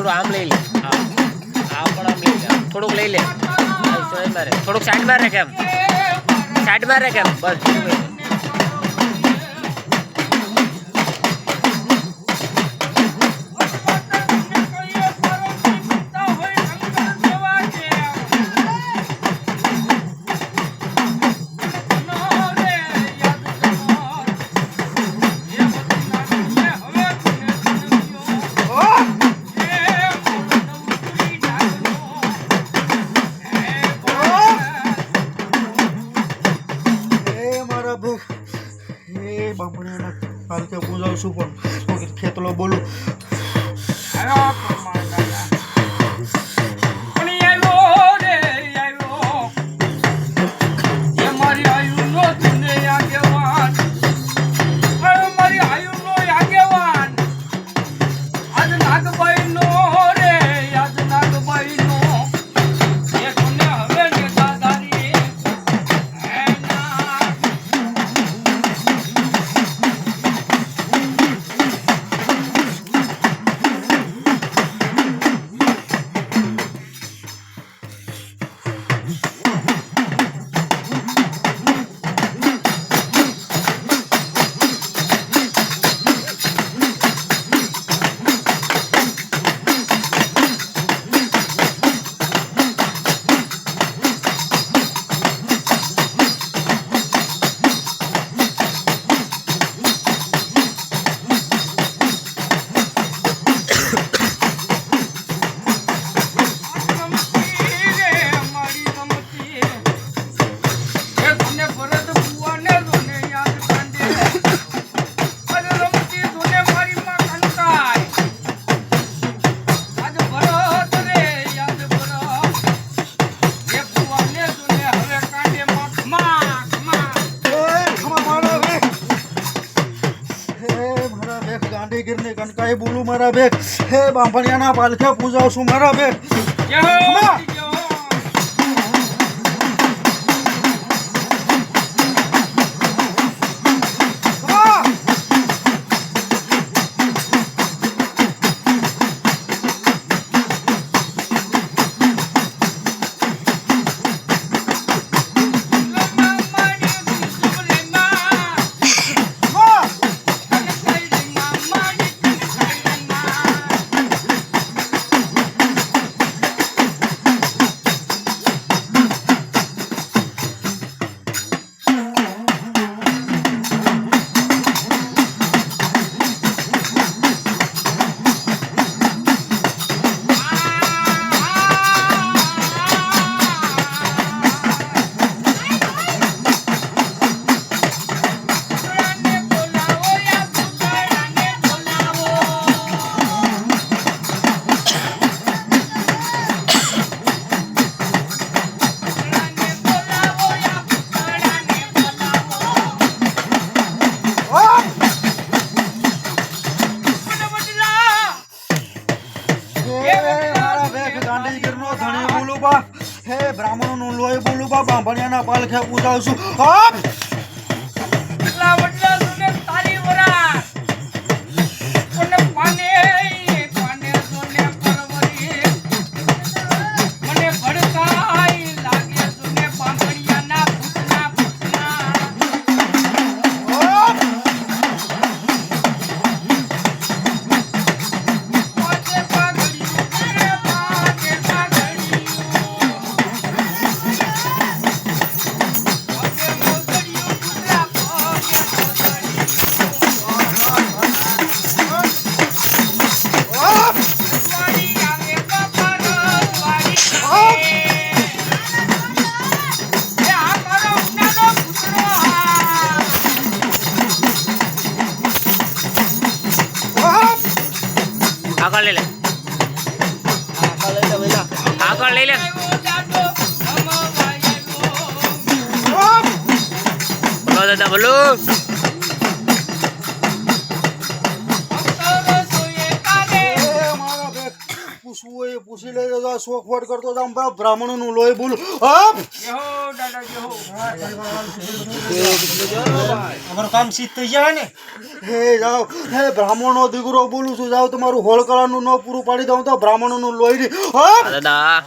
થોડું આમ લઈ લે. હા આ પણ આમ લઈ લે, થોડુંક લઈ લે. થોડુંક સાઈડમાં રહે કેમ, સાઈડમાં રહે કેમ, બસ. પૂજાવ છું પણ ખેતલો બોલું ગીરને કનકાઈ બોલું મારા બેગ હે બાંભણિયાના પાલખે પૂજાવ છું મારા બેગ હે બ્રાહ્મણોનું લોહી બોલું બા બાંભણિયાના પાલખે પૂજાવ છું આગળ લઈ લે, આગળ લઈ લે. બોલો દાદા બોલો. પૂછવું પૂછી લેજો આ શોખ વડ કરતો જામ બ્રાહ્મણોનું લોહી બોલું હપ અમારું કામ સીધ થઈ જાય ને. હે જાઓ હે બ્રાહ્મણનો દીકરો બોલું છું જાઓ તમારું હોળકળાનું ન પૂરું પાડી દઉં તો બ્રાહ્મણોનું લોહી હપ દાદા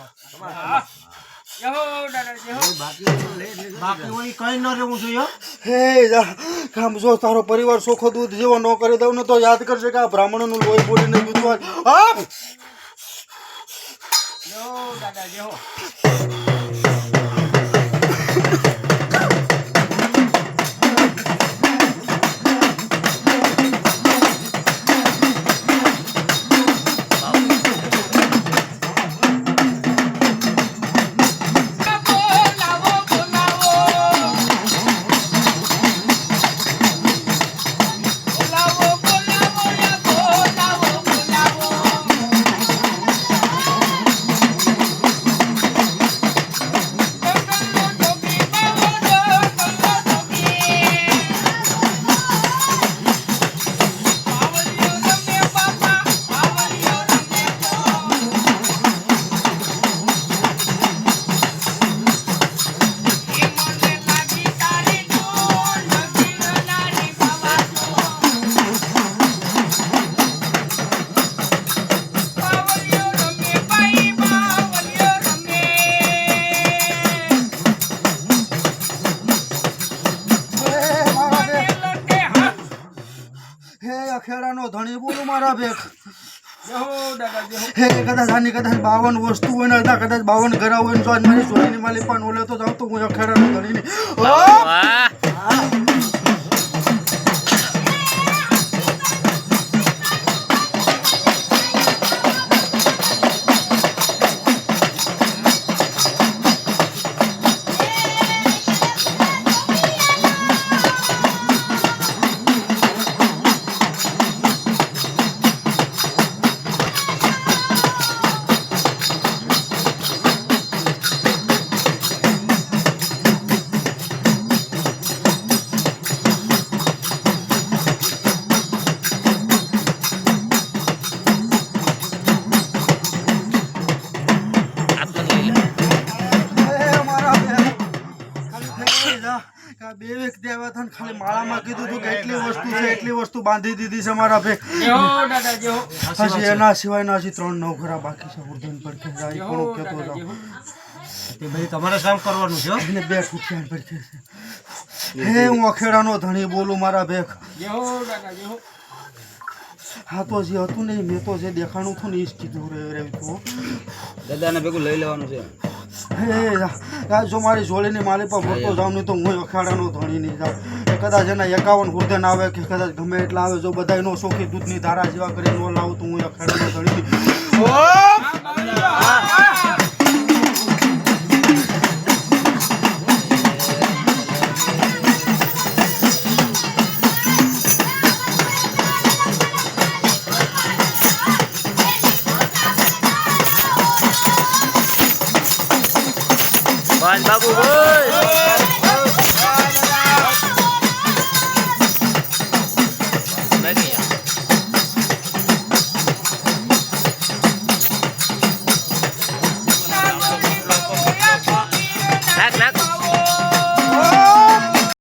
બાકી હોય કઈ ન રહેવું જોઈએ. હે જા કામ જો તારો પરિવાર સોખો દૂધ જેવો ન કરી દઉં ને તો યાદ કરશે કે આ બ્રાહ્મણોનું લોહી બોલીને દૂધવા હપ ખેડાનો ધણી બોલું મારા ભેખ હે કદાચ આની કદાચ 52 વસ્તુ હોય ને કદાચ 52 ઘરા હોય ને જો મારી ચોરીની માલી પણ ઓલે તો જાવ તો હું ખેડાનો ધણી વાહ ખાલી માળામાં કીધું તું કે એટલી વસ્તુ છે એટલી વસ્તુ બાંધી દીધી છે મારા ભે હજી એના સિવાય ના હજી 3 નવઘરા બાકી છે ઉર્દન પર કે જાય કોણ કેતો જાવ તે ભાઈ તમારે કામ કરવાનું છે. એને બે ફૂટિયા પર કે હે હું અખેડાનો ધણી બોલું મારા ભેખ હા તો જે હતું ને મેં તો જે દેખાણું હતું ને એ જ કીધું રે તું દાદાને ભેગું લઈ લેવાનું છે. હે જો મારી જોડીની મારી પર ભરતો જાઉં નહીં તો હું અખાડાનો ધણી નહીં જાઉં કદાચ એના 51 ગુર્દન આવે કે કદાચ ગમે એટલા આવે જો બધા નો શોખી દૂધની ધારા જેવા કરી ન લાવું તો હું અખાડાનો ધણી બસ બાબુ બોલ